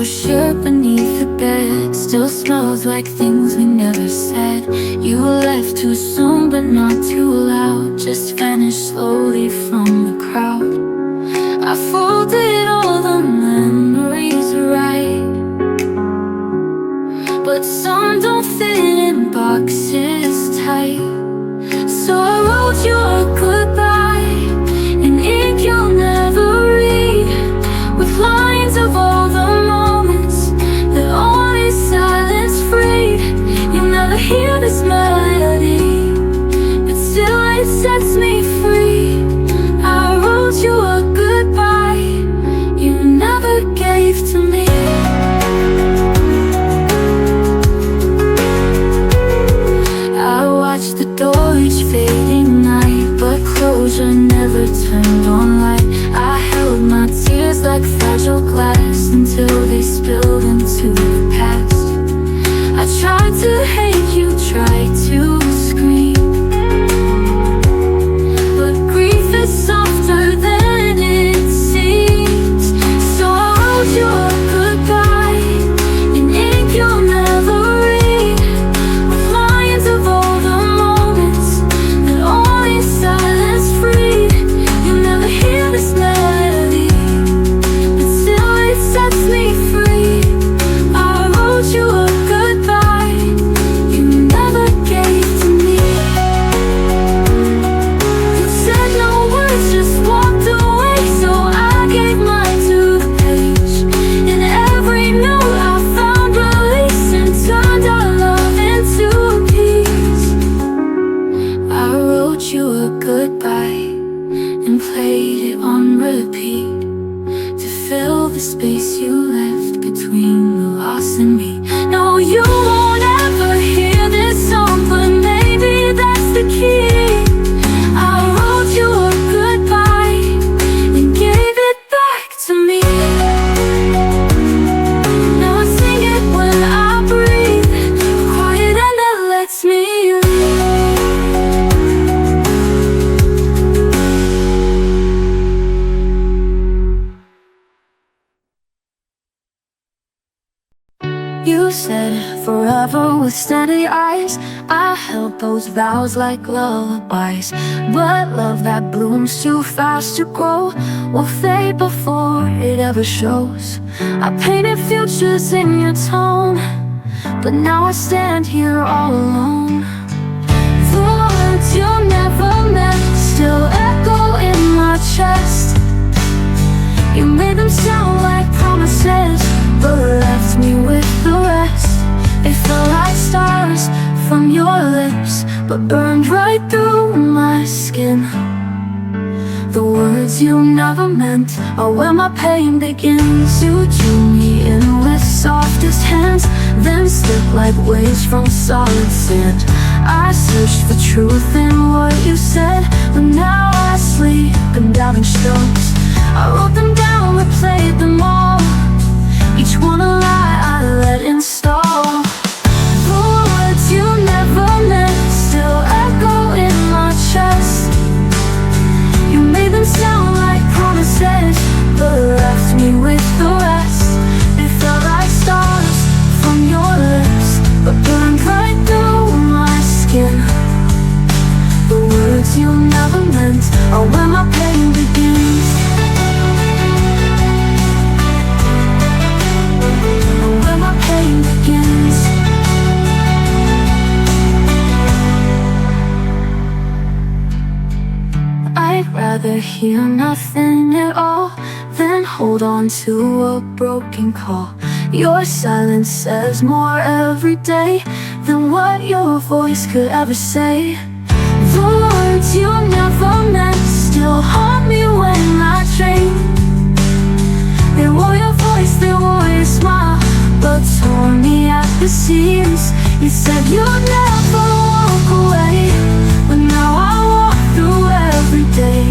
shirt beneath the bed still smells like things we never said. You left too soon but not too loud, just vanished slowly from the crowd. I folded all the memories right, but some don't fit in boxes tight. So I wrote you a goodbye in ink you'll never read, with lines of all the moments that only silence freed. You never hear this melody, but still it sets me free. I wrote you a goodbye you never gave to me. I watched the door each fading night, but closure never turned on light. I held my tears like fragile glass until they spilled into the past. I tried to hate you, tried to scream, but grief is softer than it seems. So I wrote you a goodbye in ink you'll never read, with lines of all the moments that only silence freed. You'll never hear this melody, but still it sets me free. I wrote you a goodbye you never gave to me. You said no words, just walked away, so I gave mine to the page. In every note I found release and turned our love into a peace. I wrote you a goodbye and played it on repeat to fill the space you left between the loss and me. No, you won't ever hear this song, but maybe that's the key. I wrote you a goodbye and gave it back to me. Now I sing it when I breathe, quiet and that lets me leave. You said forever with steady eyes. I held those vows like lullabies, but love that blooms too fast to grow will fade before it ever shows. I painted futures in your tone, but now I stand here all alone. The words you never meant still echo in my chest. You made them sound like promises, but left me with the rest. They felt like stars from your lips, but burned right through my skin. The words you never meant are where my pain begins. You drew me in with softest hands, then slipped like waves from solid sand. I searched for truth in what you said, but now I sleep in doubting stones. I wrote them down, replayed them all, each one a lie I let install. The words you never meant still echo in my chest. You made them sound like promises, but left me with the rest. They felt like stars from your lips, but burned right through my skin. The words you never meant are where my pain begins. Where my pain begins. I'd rather hear nothing at all than hold on to a broken call. Your silence says more every day than what your voice could ever say. The words you never meant still haunt me when I dream. They wore your voice, they wore your smile, but tore me at the seams. You said you'd never walk away, but now I walk through every day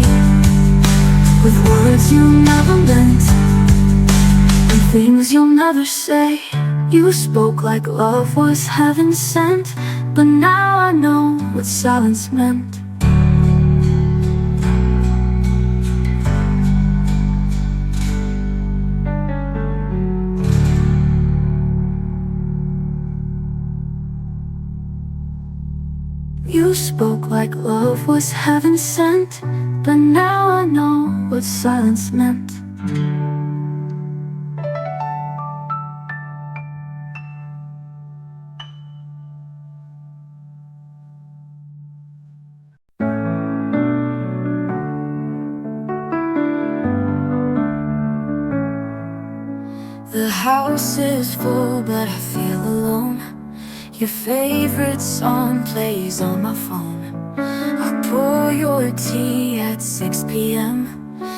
with words you never meant and things you'll never say. You spoke like love was heaven sent, but now I know what silence meant. spoke like love was heaven sent, but now I know what silence meant. The house is full, but I feel alone. Your favorite song plays on my phone. I pour your tea at 6 p.m.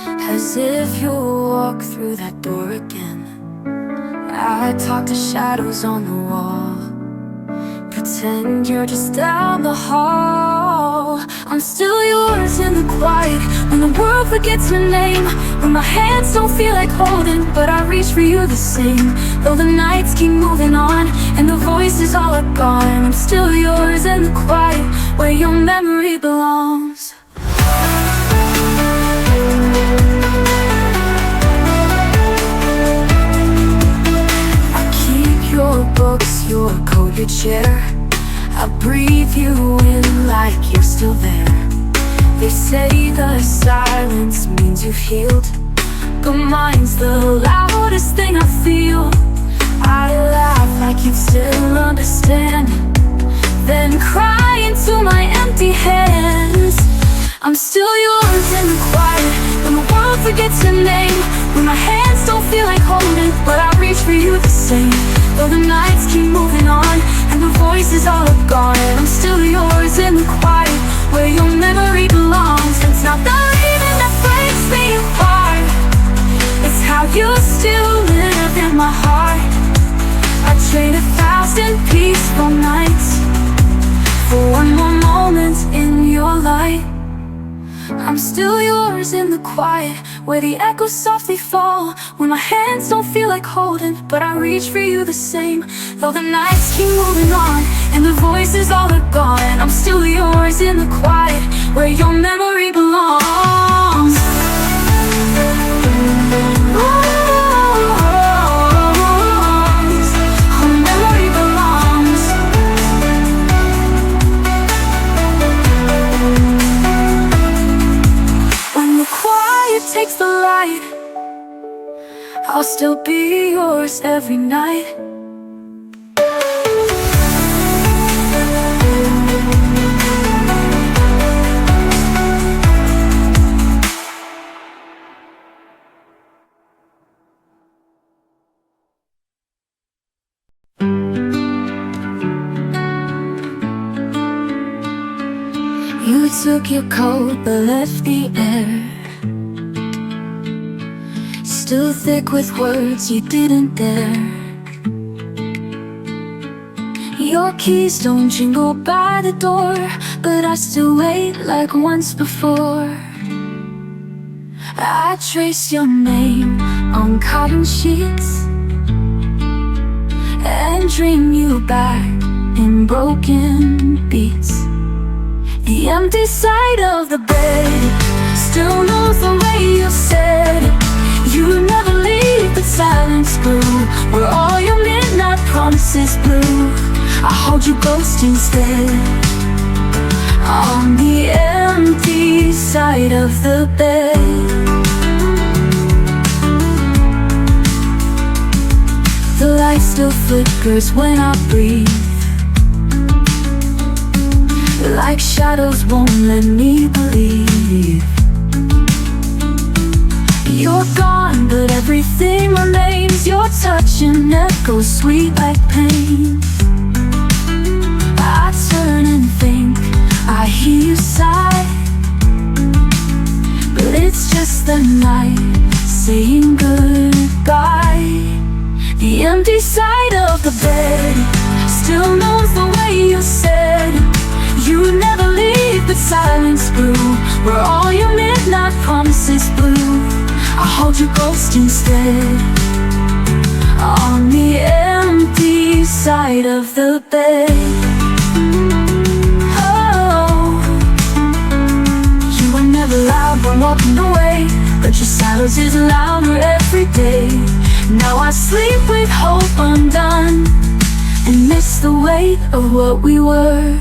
as if you'll walk through that door again. I talk to shadows on the wall, pretend you're just down the hall. I'm still yours in the quiet, when the world forgets your name, when my hands don't feel like holding, but I reach for you the same. Though the nights keep moving on, and the voices all are gone, I'm still yours in the quiet, where your memory belongs. I keep your books, your coat, your chair. I breathe you in like you're still there. They say the silence means you've healed, but mine's the loudest thing I feel. I laugh like you still understand, then cry into my empty hands. I'm still yours in the quiet, when the world forgets your name, when my hands don't feel like holding, but I reach for you the same. Though the nights keep moving on, and the voices all are gone, I'm still yours in the quiet, where your memory belongs. It's not the leaving that breaks me apart, it's how you still live in my heart. I trade 1,000 peaceful nights for one more moment in your light. I'm still yours in the quiet, where the echoes softly fall, when my hands don't feel like holding, but I reach for you the same. Though the nights keep moving on, and the voices all are gone, I'm still yours in the quiet, where your memory belongs. Takes the light, I'll still be yours every night. You took your coat but left the air still thick with words you didn't dare. Your keys don't jingle by the door, but I still wait like once before. I trace your name on cotton sheets and dream you back in broken beats. The empty side of the bed still knows the way you said it. You never leave, but silence grew, where all your midnight promises blew. I hold you ghost instead, on the empty side of the bed. The light still flickers when I breathe, like shadows won't let me believe. You're gone, but everything remains. Your touch and echoes sweet like pain. I turn and think I hear you sigh, but it's just the night saying goodbye. The empty side of the bed still knows the way you said you never leave, but silence grew, where all your midnight promises blew. I hold your ghost instead, on the empty side of the bed. Oh, you were never loud when walking away, but your silence is louder every day. Now I sleep with hope undone, and miss the weight of what we were.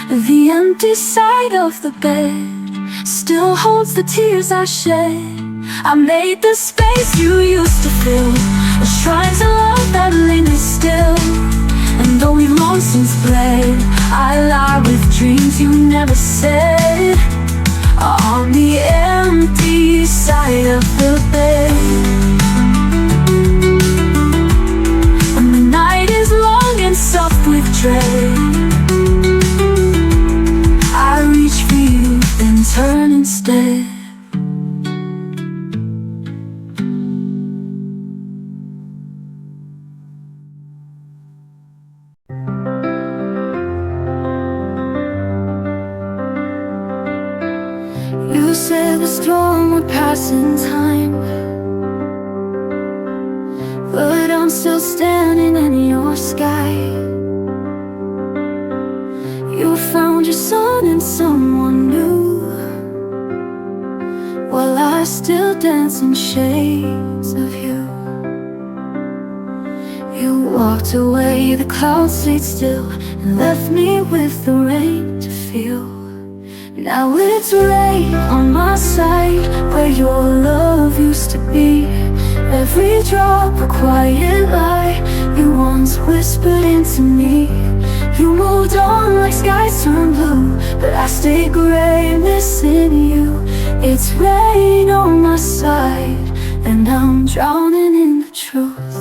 The empty side of the bed still holds the tears I shed. I made the space you used to fill, a shrine to love that lingers still. And though we've long since bled, I lie with dreams you never said. On the empty side of the bed, when the night is long and soft with dread, I reach for you, then turn instead. You said the storm would pass in time, but I'm still standing in your sky. You found your son in someone new, while I still dance in shades of you. You walked away, the clouds stayed still, and left me with the rain to feel. Now it's rain on my side, where your love used to be. Every drop a quiet lie you once whispered into me. You moved on like skies turned blue, but I stay gray missing you. It's rain on my side, and I'm drowning in the truth.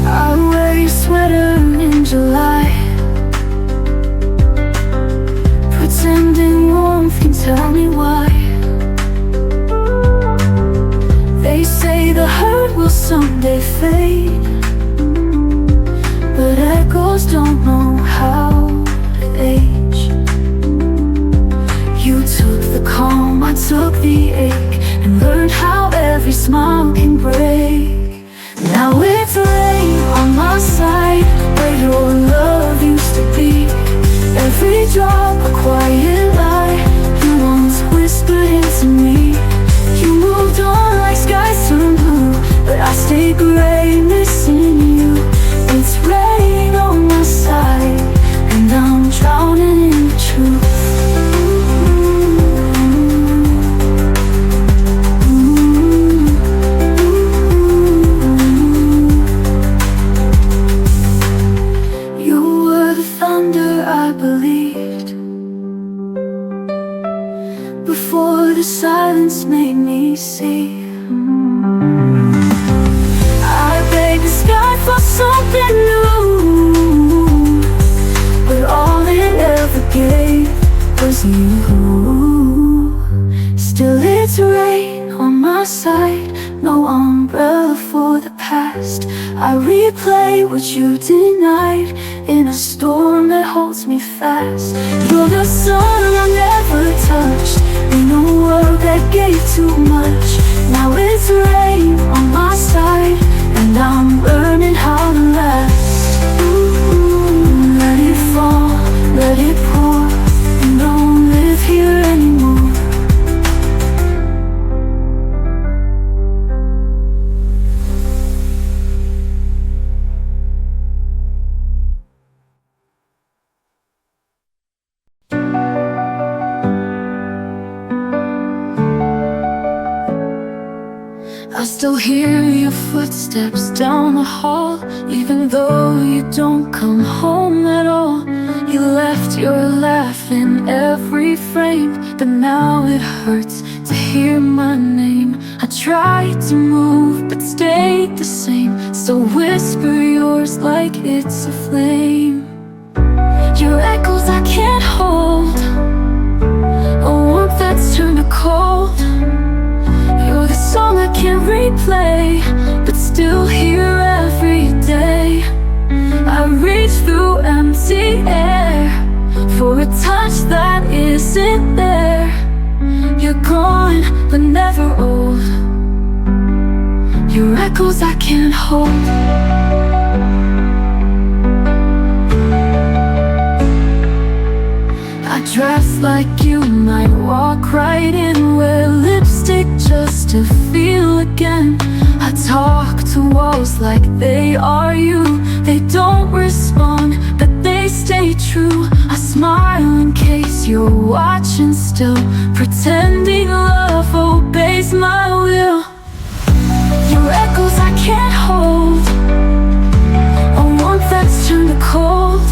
I wear your sweater in July, pretending warmth can tell me why. They say the hurt will someday fade, but echoes don't know how to age. You took the calm, I took the ache, and learned how every smile can break. Now it's rain on my side, where your love used to be. Every drop a quiet lie you once whispered into me. You moved on like skies turned blue, but I stay gray missing you. It's rain on my side, and I'm drowning in the truth. Before the silence made me see, I begged the sky for something new, but all it ever gave was you. Still it's rain on my side, no umbrella for the past. I replay what you denied in a storm that holds me fast. You're the sun I never touched, in a world that gave too much. Now it's rain on my side, and I'm learning how to last. Let it fall, let it pour, and don't live here anymore. I still hear your footsteps down the hall, even though you don't come home at all. You left your laugh in every frame, but now it hurts to hear my name. I tried to move, but stayed the same. So whisper yours like it's a flame. Your echoes I can't hold, a warmth that's turned to cold. You're the song I can't replay, but still hear every day. I reach through empty air for a touch that isn't there. You're gone, but never old. Your echoes I can't hold. I dress like you might walk right in, wear lipstick just to feel again. I I talk to walls like they are you. They don't respond, but they stay true. I smile in case you're watching still, pretending love obeys my will. Your echoes I can't hold, a warmth that's turned to cold.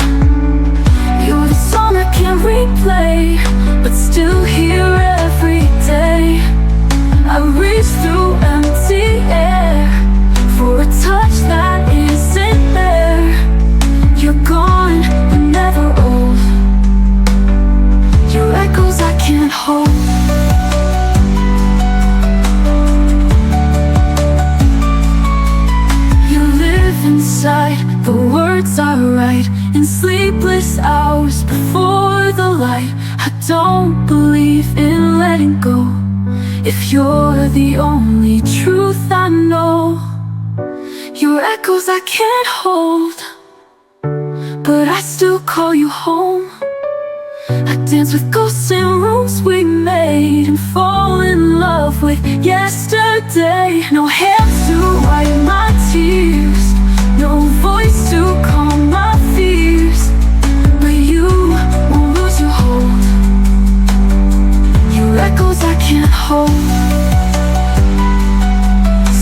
You're the song I can't replay, but still hear every day. I reach through empty air for a touch that isn't there. You're gone, but never old. Your echoes I can't hold. You live inside, the words I write in sleepless hours before the light. I don't believe in letting go, if you're the only truth I know. Your echoes I can't hold, but I still call you home. I dance with ghosts in rooms we made and fall in love with yesterday. No hands to wipe my tears, no voice to calm my fears, but you won't lose your hold. Your echoes I can't hold.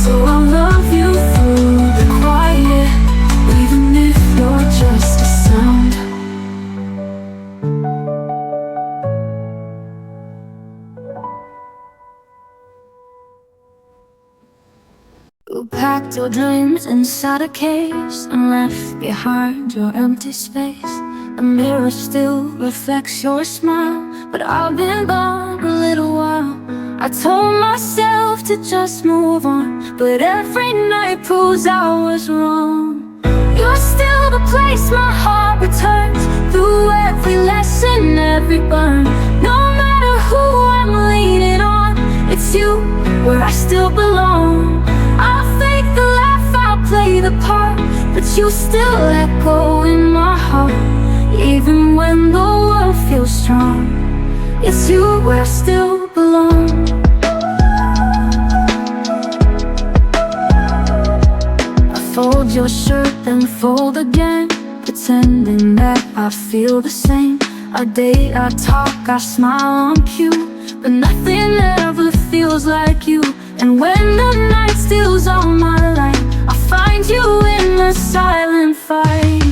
So I'll love you through the quiet, even if you're just a sound. You packed your dreams inside a case and left behind your empty space. The mirror still reflects your smile, but I've been gone a little while. I told myself to just move on, but every night proves I was wrong. You're still the place my heart returns, through every lesson, every burn. No matter who I'm leaning on, it's you where I still belong. I'll fake the laugh, I'll play the part, but you still echo in my heart. Even when the world feels strong, it's you where I still belong. I fold your shirt, then fold again, pretending that I feel the same. I date, I talk, I smile on cue, but nothing ever feels like you. And when the night steals all my light, I find you in the silent fight.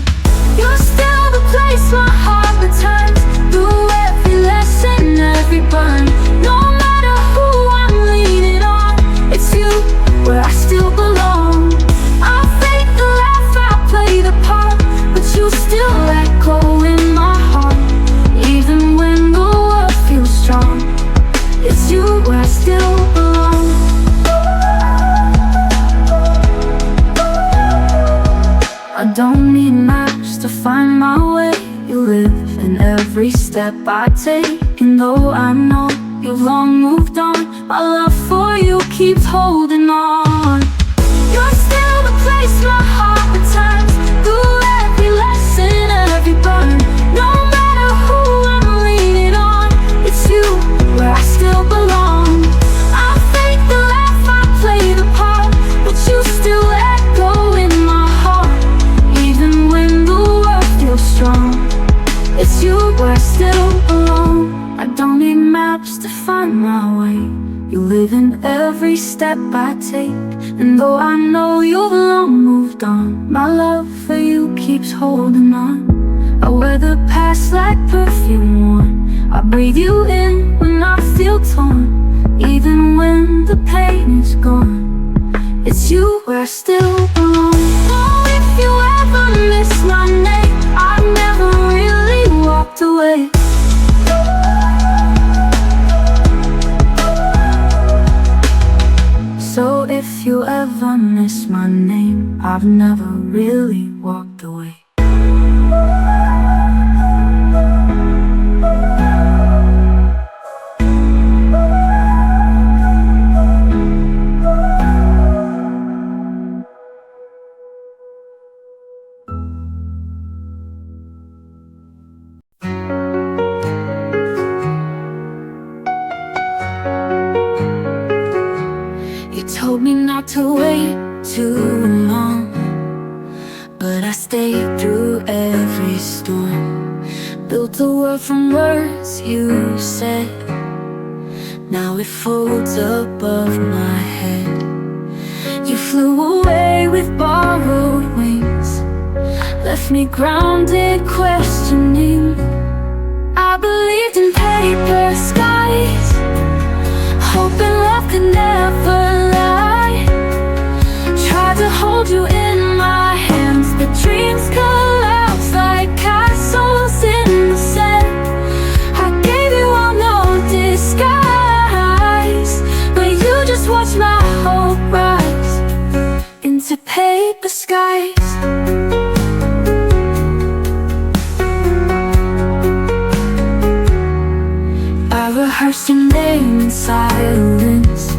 You're still the place my heart returns, through every lesson, every burn. No matter who I'm leaning on, it's you where I still belong. I'll fake the laugh, I'll play the part, but you still echo in my heart. Even when the world feels strong, it's you where I still belong. I don't need maps to find my way. You live in every step I take, and though I know you've long moved on, my love for you keeps holding on. You're still the place my heart returns, through every lesson, every burn. No matter who I'm leaning on, it's you where I still belong. I'll fake the laugh, I'll play the part, but you still echo in my heart. Even when the world feels strong, it's you where I still belong. I don't need maps to find my way. You live in every step I take, and though I know you've long moved on, my love for you keeps holding on. I wear the past like perfume worn, I breathe you in when I feel torn. Even when the pain is gone, it's you where I still belong. Oh, if you ever miss my name, I've never really walked away. So if you ever miss my name, I've never really walked away. You told me not to wait, storm. Built a world from words you said. Now it floats above my head. You flew away with borrowed wings, left me grounded, questioning. I believed in paper skies, hoping love could never lie. Tried to hold you in my hands, but dreams collapse like castles in the sand. I gave you all no disguise, but you just watched my hope rise into paper skies. Rehearsed your name in silence,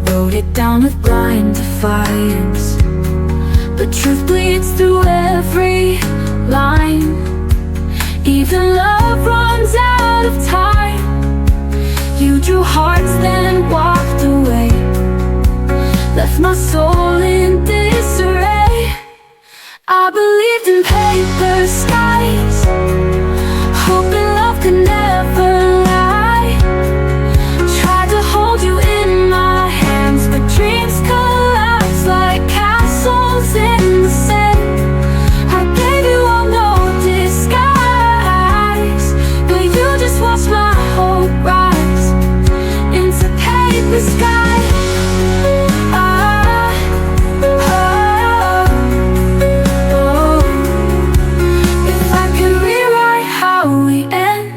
wrote it down with blind defiance. But truth bleeds through every line. Even love runs out of time. You drew hearts then walked away, left my soul in disarray. I believed in paper skies, hoping love could never lie. Dreams collapse like castles in the sand. I gave you all no disguise, but you just watched my hope rise into paper sky. If I could rewrite how we end,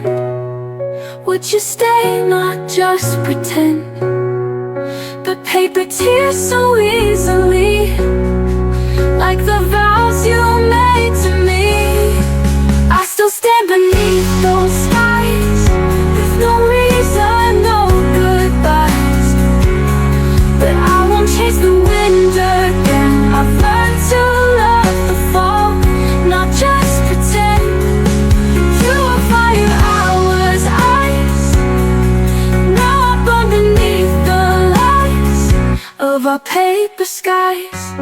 would you stay, not just pretend? Paper tears so easily, like the vows you made to me. I still stand beneath those skies, with no reason, no goodbyes. But I won't chase the wind again. I've learned to love the fall, not just pretend. You were fire, I was ice. Now I burn beneath the of our paper skies.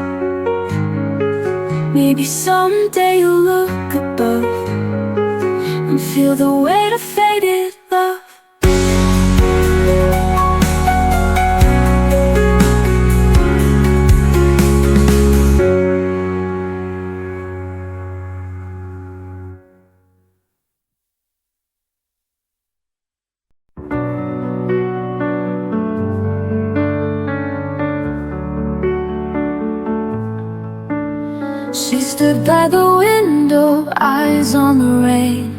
Maybe someday you'll look above and feel the weight of faded love. She stood by the window, eyes on the rain,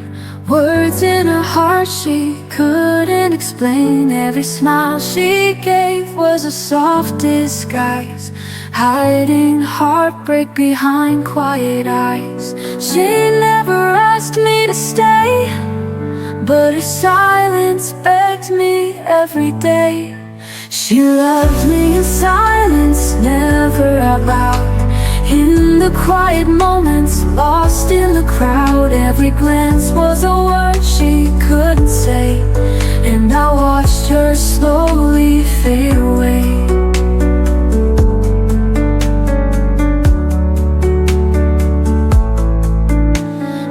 words in her heart she couldn't explain. Every smile she gave was a soft disguise, hiding heartbreak behind quiet eyes. She never asked me to stay, but her silence begged me every day. She loved me in silence, never out loud. In the quiet moments, lost in the crowd, every glance was a word she couldn't say, and I watched her slowly fade away.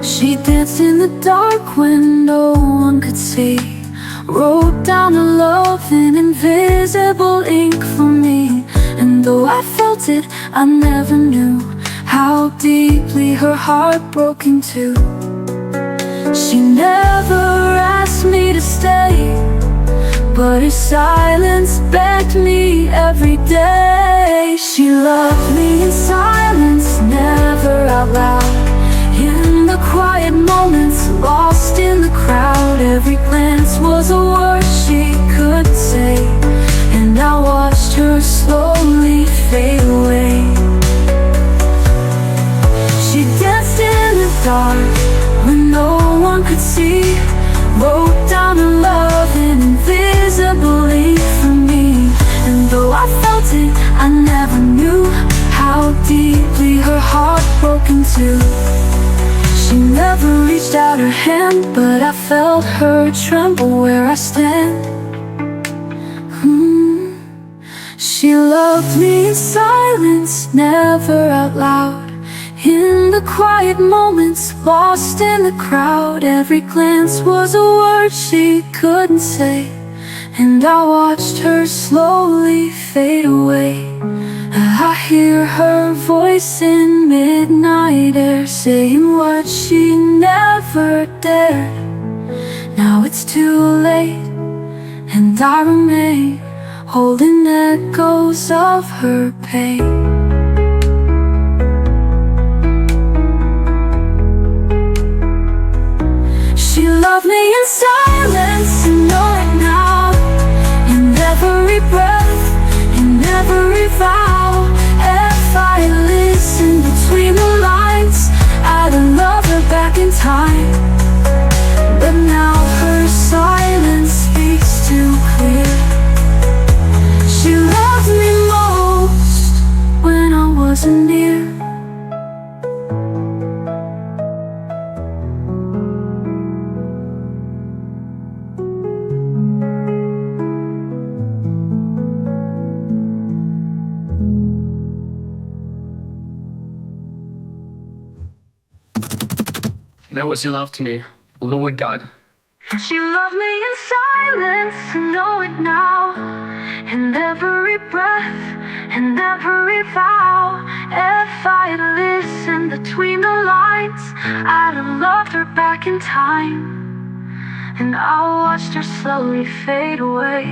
She danced in the dark when no one could see, wrote down her love in invisible ink for me. And though I felt it, I never knew how deeply her heart broke into. She never asked me to stay, but her silence begged me every day. She loved me in silence, never out loud. In the quiet moments, lost in the crowd, every glance was a word she couldn't say, and I watched her slowly fade away. She danced in the dark when no one could see, wrote down her love in invisible ink for me. And though I felt it, I never knew how deeply her heart broke into. She never reached out her hand, but I felt her tremble where I stand. She loved me in silence, never out loud. In the quiet moments, lost in the crowd, every glance was a word she couldn't say. And I watched her slowly fade away. I hear her voice in midnight air, saying what she never dared. Now it's too late, and I remain holding echoes of her pain. She loved me in silence, and know it now. In every breath, in every vow. If I listened between the lines, I'd love her back in time. But now her silence speaks too clear. She loved me most when I wasn't near. That was your love to me, Lord God. She loved me in silence, and know it now. In every breath, in every vow. If I'd listened between the lines, I'd have loved her back in time. And I watched her slowly fade away.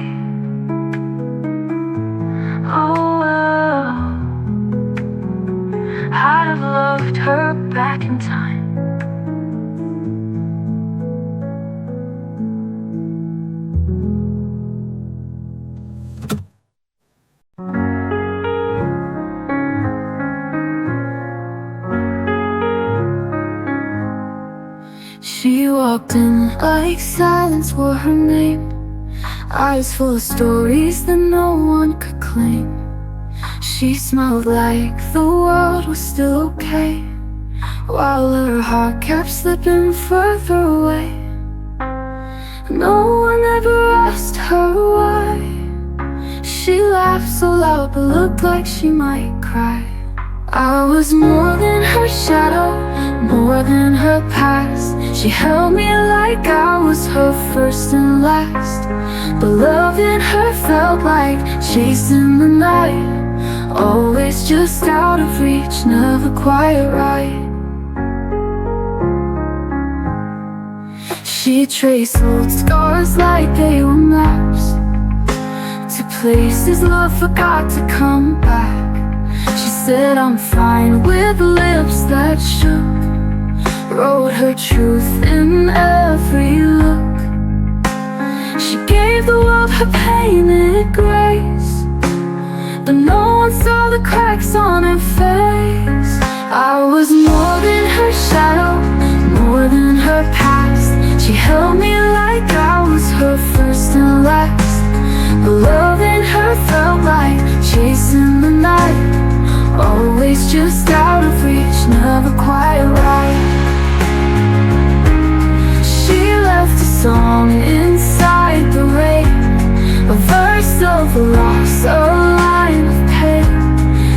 Oh, I'd have loved her back in time. She walked in like silence were her name. Eyes full of stories that no one could claim. She smelled like the world was still okay, while her heart kept slipping further away. No one ever asked her why. She laughed so loud but looked like she might cry. I was more than her shadow, more than her past. She held me like I was her first and last. But loving her felt like chasing the night, always just out of reach, never quite right. She traced old scars like they were maps, to places love forgot to come back. She said I'm fine with lips that shook, wrote her truth in every look. She gave the world her painted grace, but no one saw the cracks on her face. I was more than her shadow, more than her past. She held me like I was her first and last. But loving her felt like chasing the night, always just out of reach, never quite right. She left a song inside the rain, a verse of a loss, a line of pain.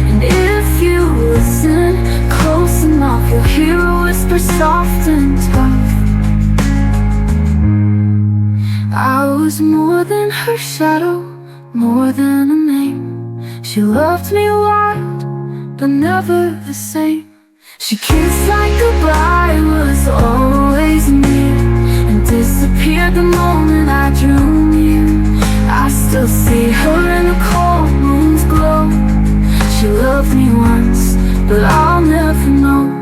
And if you listen close enough, you'll hear a whisper soft and tough. I was more than her shadow, more than a name. She loved me wild, but never the same. She kissed like goodbye was always near, and disappeared the moment I drew near. I still see her in the cold moon's glow. She loved me once, but I'll never know.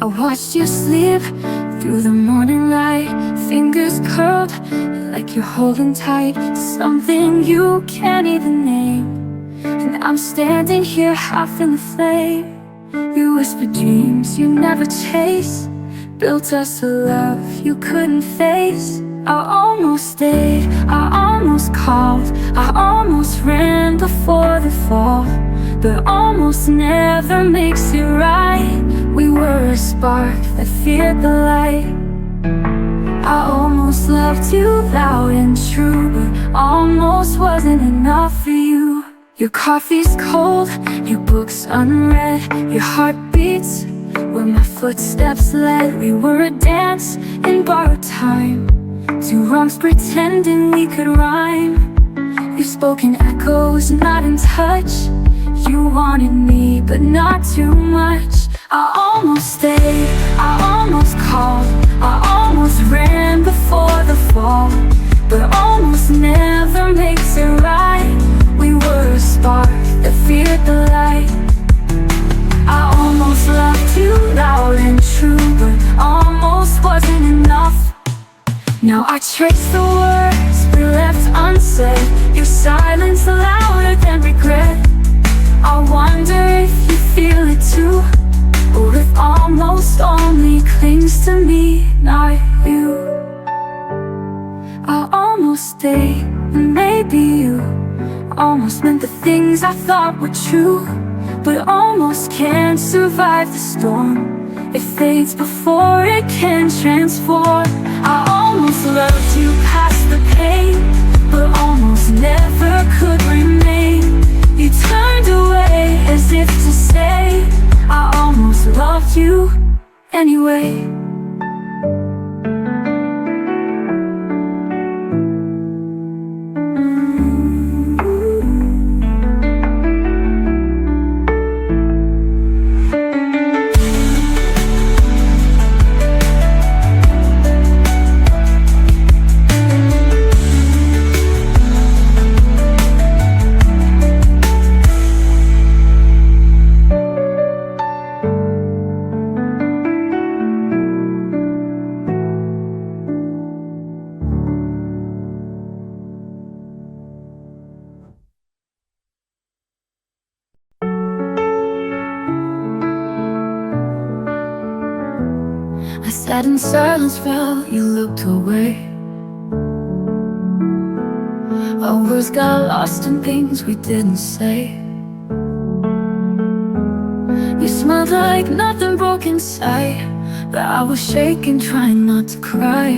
I watched you sleep through the morning light, fingers curled like you're holding tight something you can't even name. And I'm standing here half in the flame. You whispered dreams you never chase, built us a love you couldn't face. I almost stayed, I almost called, I almost ran before the fall, but almost never makes it right. We were a spark that feared the light. I almost loved you loud and true, but almost wasn't enough for you. Your coffee's cold, your book's unread, your heart beats where my footsteps led. We were a dance in borrowed time, two wrongs pretending we could rhyme. You've spoken echoes, not in touch. You wanted me, but not too much. I almost stayed, I almost called, I almost ran before the fall, but almost never makes it right. We were a spark that feared the light. I almost loved you loud and true, but almost wasn't enough. Now I trace the words we left unsaid, your silence louder than regret. I wonder if you feel it too, or if almost only clings to me, not you. I almost stayed, and maybe you almost meant the things I thought were true, but almost can't survive the storm. It fades before it can transform. I almost loved you past the pain, but almost never could remain. You turned away as if to say, I almost loved you anyway. I sat in silence while you looked away. Our words got lost in things we didn't say. You smelled like nothing broke inside, but I was shaking, trying not to cry.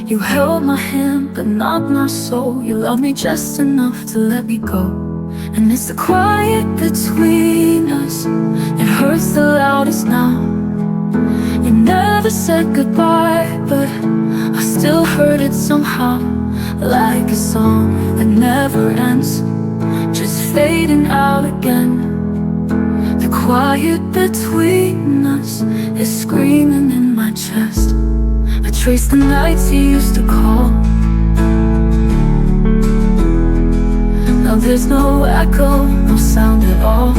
You held my hand, but not my soul. You loved me just enough to let me go. And it's the quiet between us that hurts the loudest now. You never said goodbye, but I still heard it somehow, like a song that never ends, just fading out again. The quiet between us is screaming in my chest. I trace the nights you used to call. Now there's no echo, no sound at all.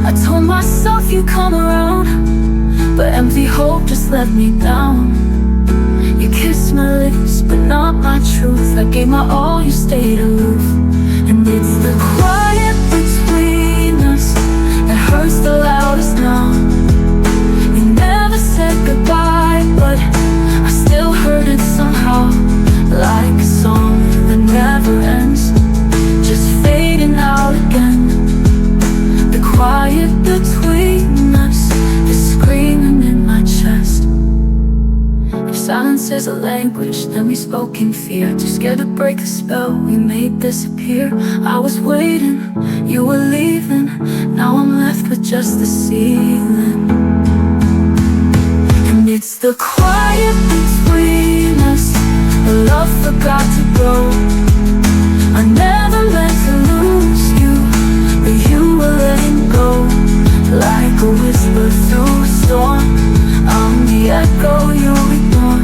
I told myself you'd come around, but empty hope just let me down. You kissed my lips, but not my truth. I gave my all, you stayed aloof. And it's the quiet between us that hurts the loudest now. You never said goodbye, but I still heard it somehow, like a song that never ends, just fading out again. The quiet between us is screaming in my chest. If silence is a language, then we spoke in fear, too scared to break the spell we made disappear. I was waiting, you were leaving, now I'm left with just the ceiling. And it's the quiet between us, the love forgot to grow. I never meant to lose you, but you were letting go, like a whisper through a storm. I'm the echo you ignore.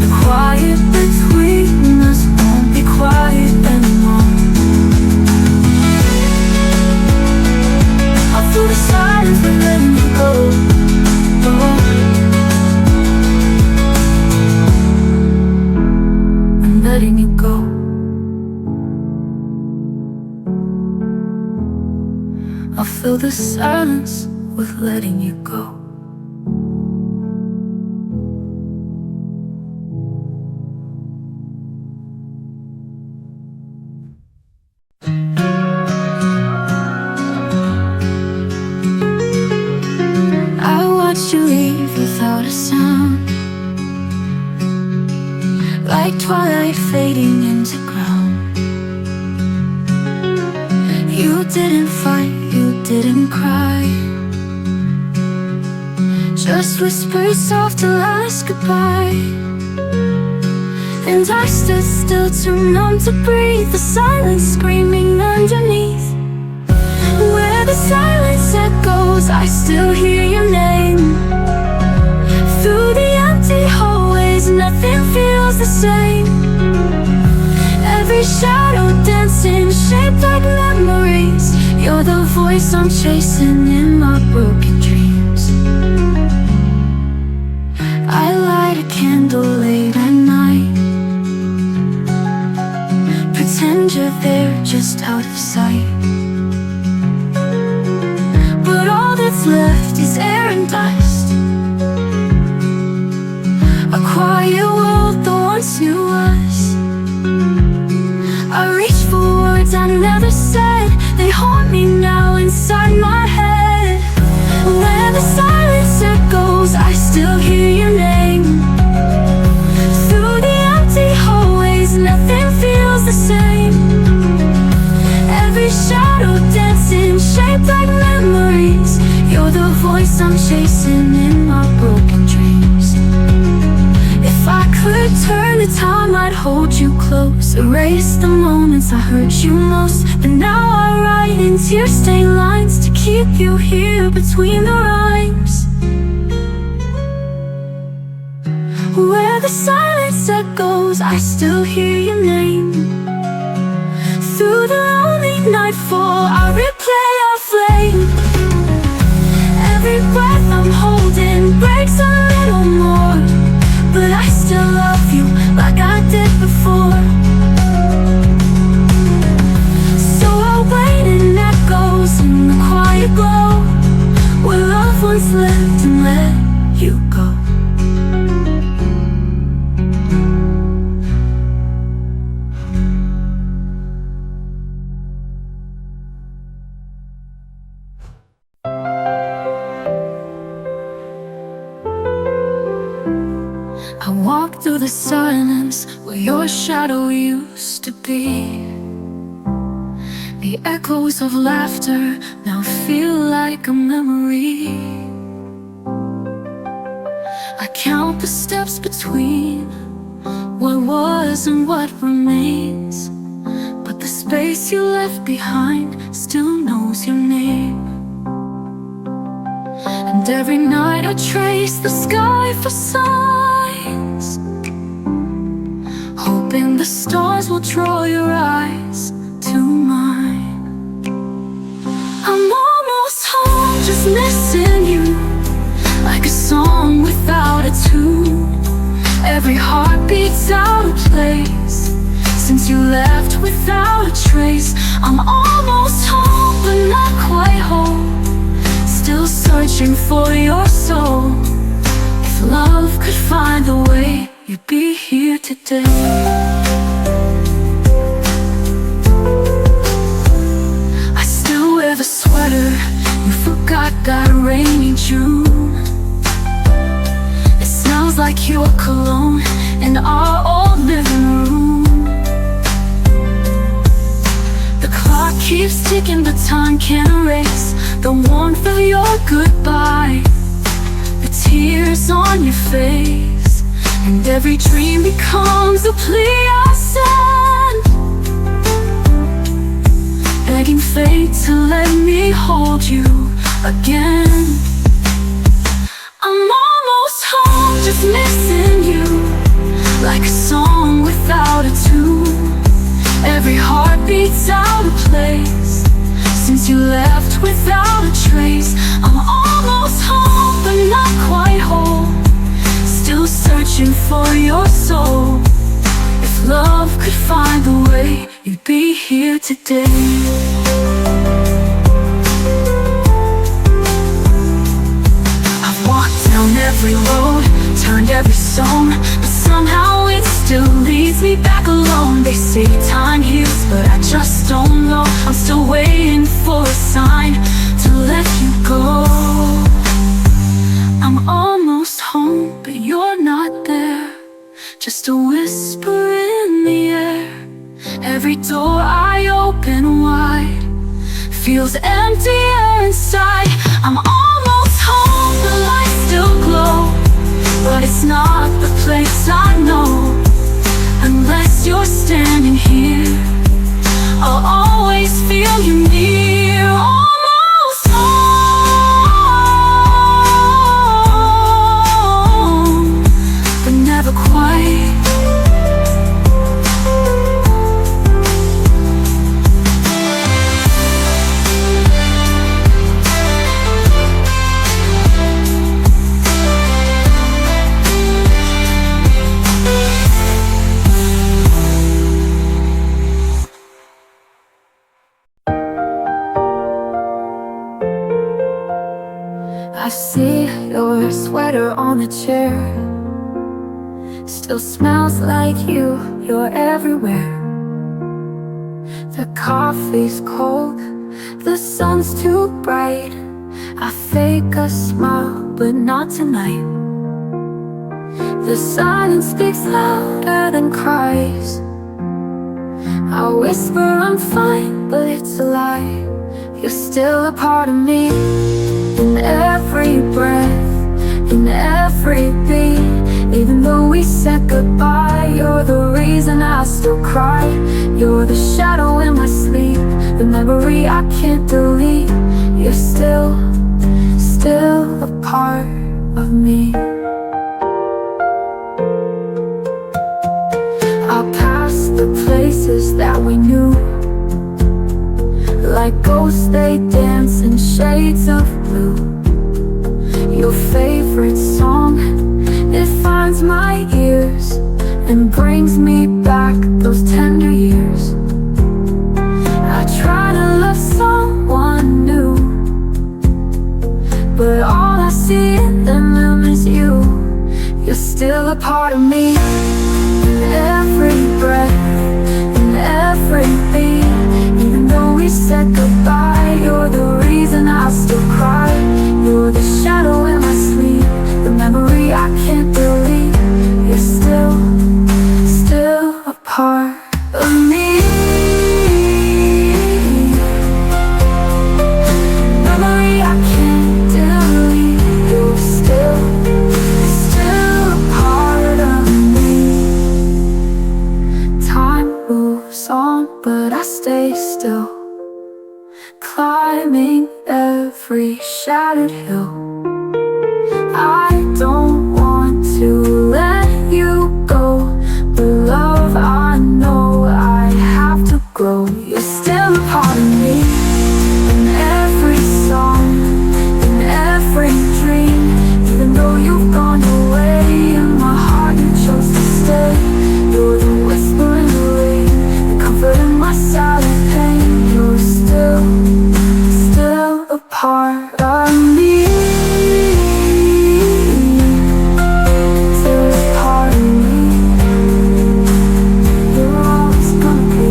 The quiet between us won't be quiet anymore. All through the silence I'll fill the silence with letting you go. I watched you leave without a sound, like twilight fading into ground. You didn't fight, you didn't cry, just whispered soft till last goodbye. And I stood still, too numb to breathe, the silence screaming underneath. Where the silence echoes, I still hear your name. Through the empty hallways, nothing feels the same. Every shadow dancing, shaped like memories. You're the voice I'm chasing in my broken dreams. I light a candle late at night, pretend you're there just out of sight. But all that's left is air and dust, a quiet world that once knew us. I reach for words I never said, they haunt me now inside my head. Where the silence echoes, I still hear your name. Through the empty hallways, nothing feels the same. Every shadow dancing, shaped like memories. You're the voice I'm chasing in my broken dreams. If I could turn the time, I'd hold you close, erase the moments I hurt you most. But now I write in tear-stained lines to keep you here between the rhymes. Where the silence echoes, I still hear your name. Through the lonely nightfall, I replay our flame. Every breath I'm holding breaks a little more, but I still love you like I did before. So I'll wait in echoes in the quiet glow, where love once lived and let you go. I walk through the silence where your shadow used to be. The echoes of laughter now feel like a memory. I count the steps between what was and what remains, but the space you left behind still knows your name. And every night I trace the sky for signs, hoping the stars will draw your eyes to mine. I'm almost home, just missing you, like a song without a tune. Every heartbeat's out of place since you left without a trace. I'm almost home, but not quite home, still searching for your soul. If love could find a way, you'd be here today. I still wear the sweater you forgot that rainy June. It smells like your cologne in our old living room. The clock keeps ticking, but time can't erase the warmth of your goodbye, the tears on your face, and every dream becomes a plea I send, begging fate to let me hold you again. I'm almost home, just missing you, like a song without a tune. Every heartbeat's out of place since you left without a trace. I'm almost home, but not quite whole, still searching for your soul. If love could find a way, you'd be here today. every road, turned every stone, but somehow it still leads me back alone. They say time heals, but I just don't know. I'm still waiting for a sign to let you go. I'm almost home, but you're not there. Just a whisper in the air. Every door I open wide feels emptier inside. I'm almost home, the lights still glow, but it's not the place I know. Unless you're standing here, I'll always feel you near. Almost home, but never quite. I see your sweater on the chair. Still smells like you, you're everywhere. The coffee's cold, the sun's too bright. I fake a smile, but not tonight. The silence speaks louder than cries. I whisper I'm fine, but it's a lie. You're still a part of me. In every breath, in every beat. Even though we said goodbye, you're the reason I still cry. You're the shadow in my sleep, the memory I can't delete. You're still a part of me. I'll pass the places that we knew. Like ghosts they dance in shades of blue. Your favorite song, it finds my ears and brings me back those tender years. I try to love someone new, but all I see in them is you. You're still a part of me. In every breath, in every beat. Even though we said goodbye, you're the reason I still cry. You're the shadow in my sleep, the memory I can't delete. You're still a part of me. Memory I can't delete. You're still a part of me. Time moves on, but I stay still, climbing every shattered hill. I don't want to let you go, but love, I know I have to grow. You're still a part of me. In every song, in every dream. Even though you've gone away, in my heart you chose to stay. You're the whisper in the rain, the comfort in my silent pain. You're still a part of me. Still a part of me. You're always gonna be.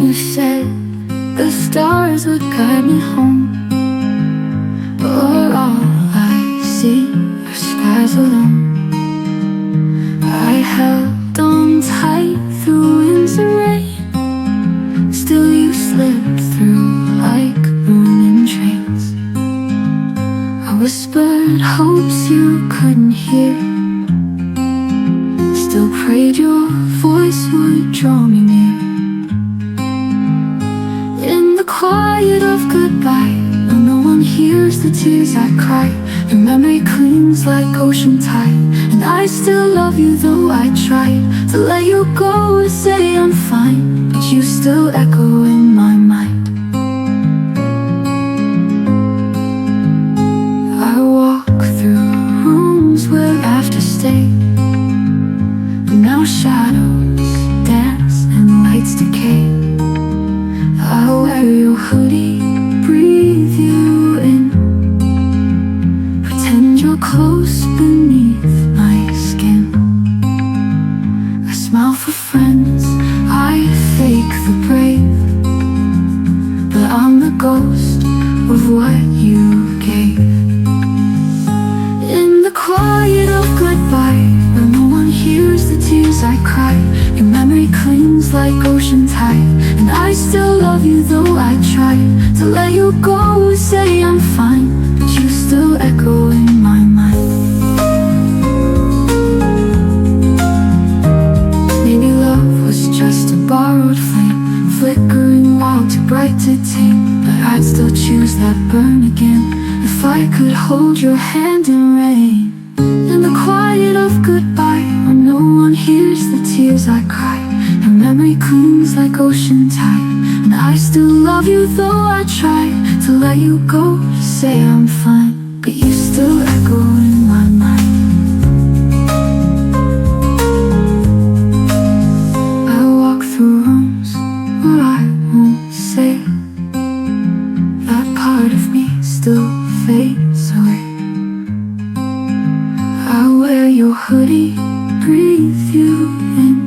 You said the stars would guide me home, but all I see are skies alone. I held on tight through winds and rain. Still you slipped through like morning trains. I whispered hopes you couldn't hear. Still prayed your voice would draw me near. In the quiet of goodbye, when no one hears the tears I cry, your memory clings like ocean tide. And I still love you though I tried to let you go and say I'm fine, but you still echo in my mind. shadows dance and lights decay. I'll wear your hoodie, breathe you in, pretend you're close beneath my skin. I smile for friends, I fake the brave, but I'm the ghost of what you gave. In the quiet of goodbye, where no one hears the tears I cry, your memory clings like ocean tide, and I still love you though I try to let you go. Say I'm fine, but you still echo in my mind. Maybe love was just a borrowed flame, flickering wild, too bright to tame, but I'd still choose that burn again if I could hold your hand in rain. In the quiet of goodbye, when no one hears the tears I cry, your memory clings like ocean tide, and I still love you though I try to let you go. Say I'm fine, but you still echo in my mind. I walk through rooms where I won't say, that part of me still fades away. I wear your hoodie, breathe you in,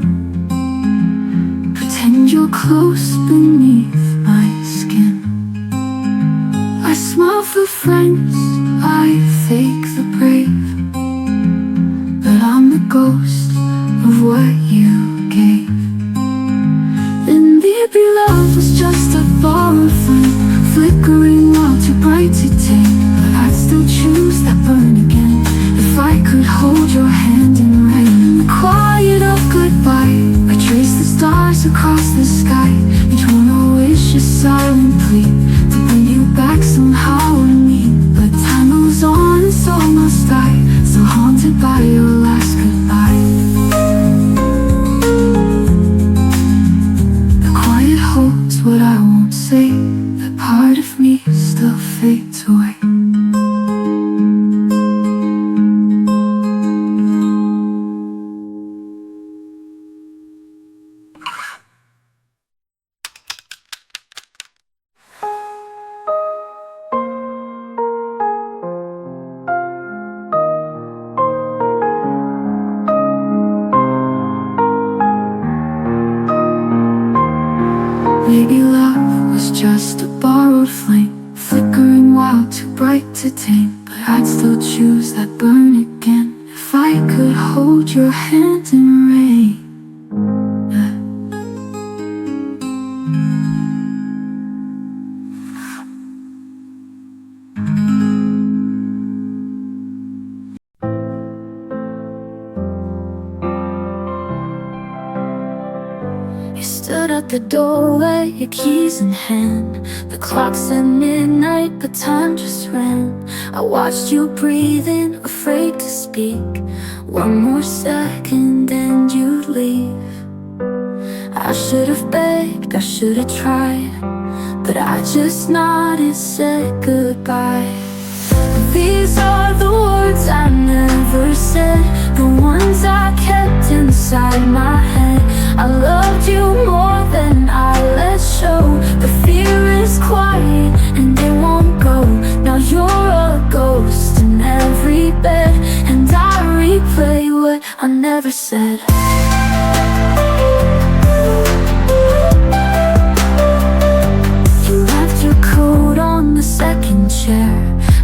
pretend you're close beneath my skin. I smile for friends, I fake the brave, but I'm the ghost of what you gave. And maybe love was just a borrowed flame, flickering wild, too bright to tame, but I'd still choose that burn again if I could hold your hand in rain. In the quiet of goodbye, I trace the stars across the sky, each one a wish, a silent plea to bring you back somehow to me. But time moves on and so must I, still haunted by your last goodbye. The quiet holds what I won't say, that part of me still fades away. Maybe love was just a borrowed flame, flickering wild, too bright to tame, but I'd still choose that burn again if I could hold your hand in rain. You stood at the doorway, your keys in hand. The clock said midnight, but time just ran. I watched you breathing, afraid to speak. One more second and you'd leave. I should have begged, I should have tried, but I just nodded, said goodbye. These are the words I never said, the ones I kept inside my head. I loved you more than I let show, but fear is quiet and it won't go. Now you're a ghost in every bed, and I replay what I never said. You left your coat on the second chair,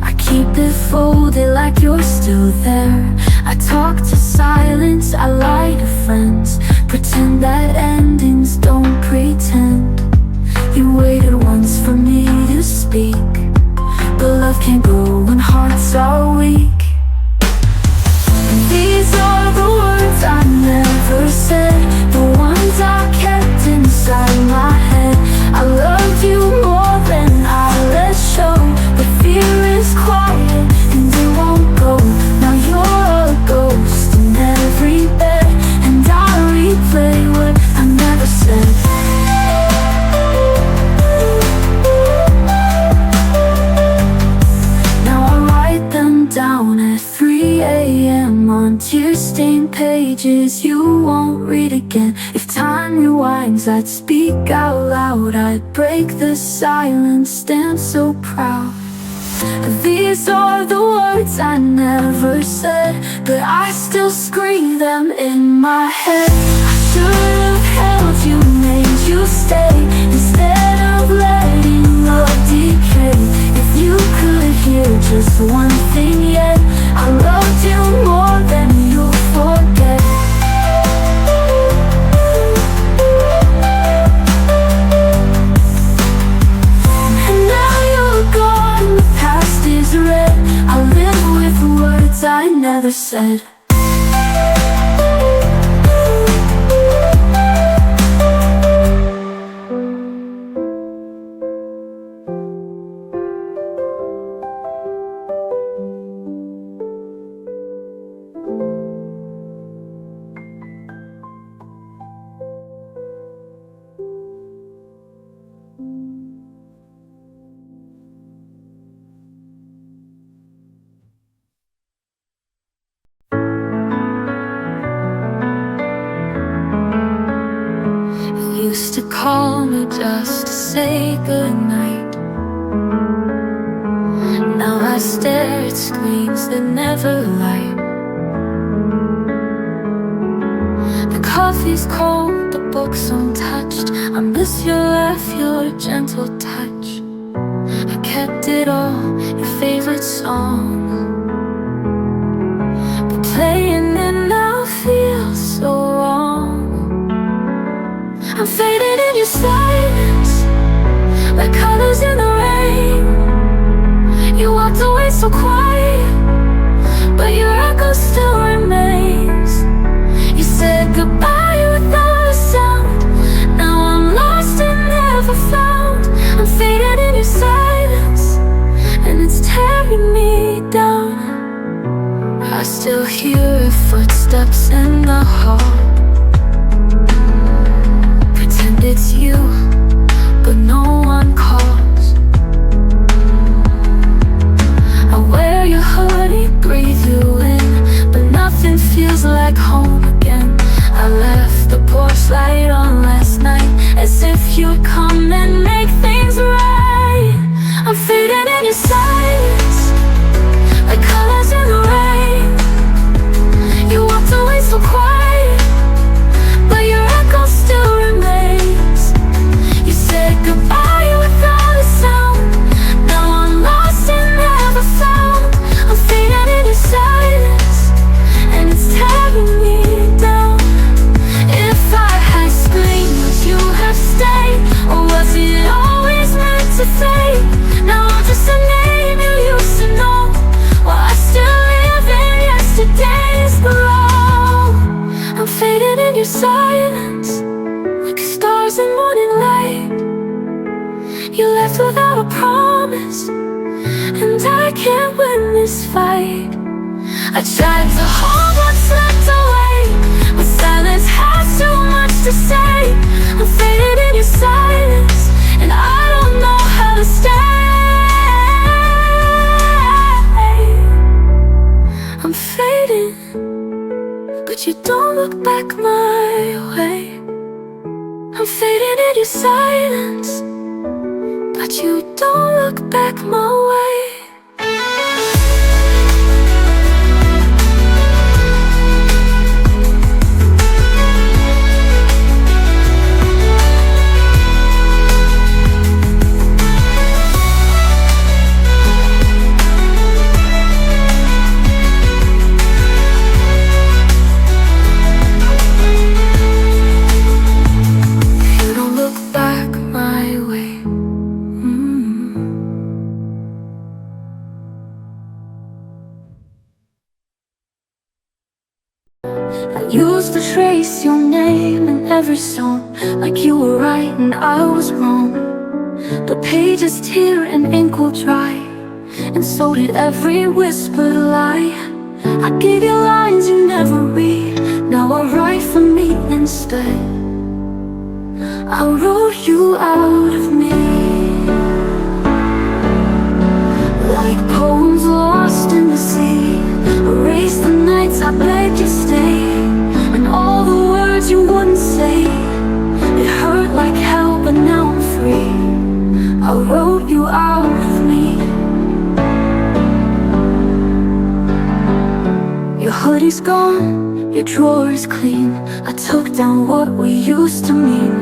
I keep it folded like you're still there. I talk to silence, I lie to friends, again. If time rewinds, I'd speak out loud. I'd break the silence, stand so proud. These are the words I never said, but I still scream them in my head. I should have held you, made you stay, instead of letting love decay. If you could hear just one thing yet, I loved you more than you'll forget. And now you're gone, the past is red. I live with words I never said. Used to call me just to say goodnight. Now I stare at screens that never light. The coffee's cold, the book's untouched. I miss your laugh, your gentle touch. I kept it all, your favorite song, but playing it now feels so wrong. I'm faded in your silence, like colors in the rain. You walked away so quiet, but your echo still remains. You said goodbye without a sound. Now I'm lost and never found. I'm faded in your silence, and it's tearing me down. I still hear footsteps in the hall. It's you, but no one calls. I wear your hoodie, breathe you in, but nothing feels like home again. I left the porch light on last night, as if you'd come and make things right. I'm faded in your silence, like colors in the rain. You walked away so quiet, but your echo still remains. Goodbye without a sound. Now I'm lost and never found. I'm faded in your silence, and it's tearing me down. If I had screamed, would you have stayed, or was it always meant to fade? Now I'm just a name you used to know, while I still live in yesterday's glow. I'm faded in your silence, like stars in morning light. You left without a promise, and I can't win this fight. I tried to hold what slipped away, but silence has too much to say. I'm faded in your silence, and I don't know how to stay. I'm fading, but you don't look back my way. I'm fading in your silence, but you don't look back my way. You don't look back my way. I used to trace your name in every song, like you were right and I was wrong. The pages tear and ink will dry, and so did every whispered lie. I gave you lines you never read, now I write for me instead. I wrote you out of me, like poems lost in the sea. Erase the nights I begged you stay, and all the words you wouldn't say. hoodie's gone, your drawer is clean. I took down what we used to mean.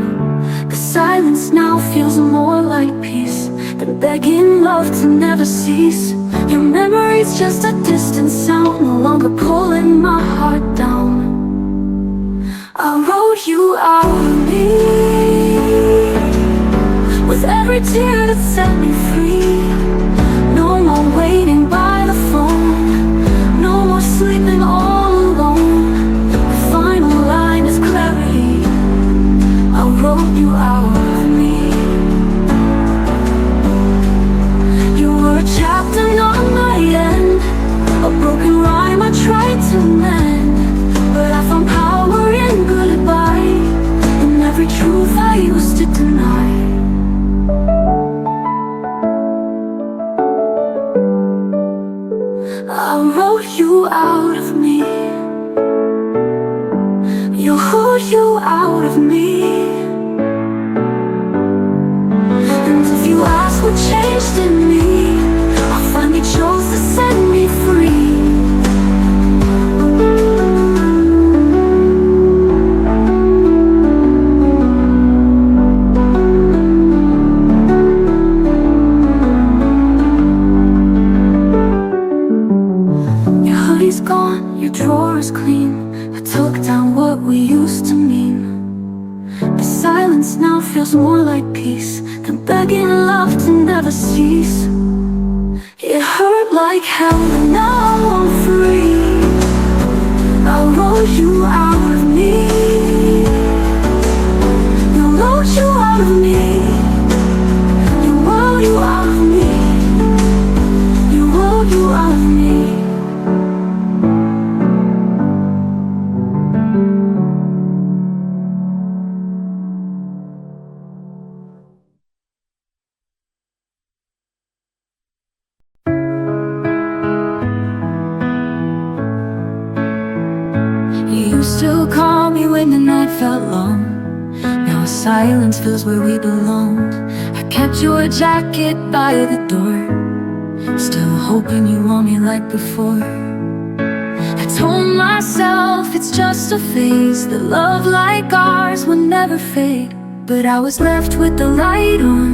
The silence now feels more like peace than begging love to never cease. Your memory's just a distant sound, no longer pulling my heart down. I wrote you out of me, with every tear that set me free. No more waiting by the phone, no more sleeping all alone. The final line is clarity. I wrote you out of me. You were a chapter, not my end, a broken rhyme I tried to mend. But I found power in goodbye, in every truth I used to deny. I wrote you out of me. You wrote you out of me. And if you ask what changed in me, I finally chose to set me free. Your hoodie's gone, your drawer is clean. I took down what we used to mean. The silence now feels more like peace than begging love to never cease. It hurt like hell, but now I'm free. I wrote you out of me. You wrote you out of me. You wrote you out of me. You wrote you out of me. You used to call me when the night felt long. Now silence feels where we belonged. I kept your jacket by the door, still hoping you want me like before. I told myself it's just a phase, that love like ours would never fade. But I was left with the light on,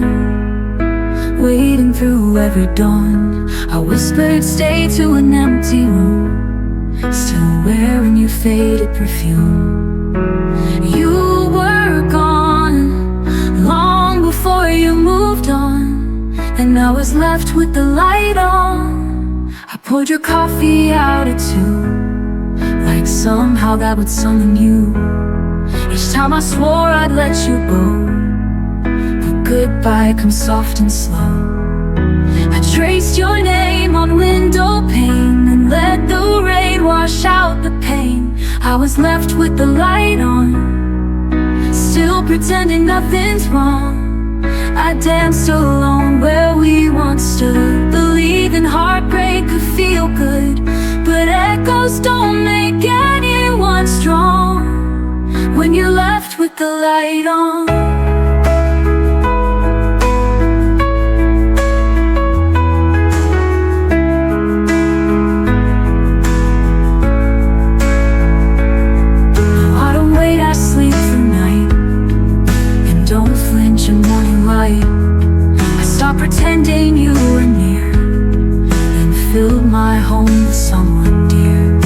waiting through every dawn. I whispered stay to an empty room, still wearing your faded perfume. You were gone long before you moved on, and I was left with the light on. I poured your coffee out at 2, like somehow that would summon you. Each time I swore I'd let you go, but goodbye comes soft and slow. I traced your name on window pane and let the rain wash out the pain. I was left with the light on, still pretending nothing's wrong. I danced alone where we once stood, believing heartbreak could feel good. But echoes don't make anyone strong when you're left with the light on. I stopped pretending you were near and filled my home with someone dear.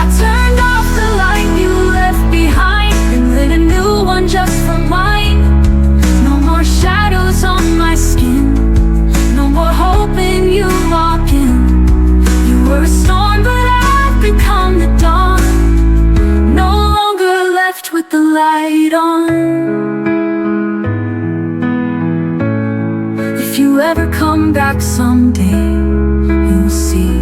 I turned off the light you left behind and lit a new one just for mine. No more shadows on my skin, no more hoping you walk in. You were a storm, but I've become the dawn, no longer left with the light on. If you ever come back someday, you'll see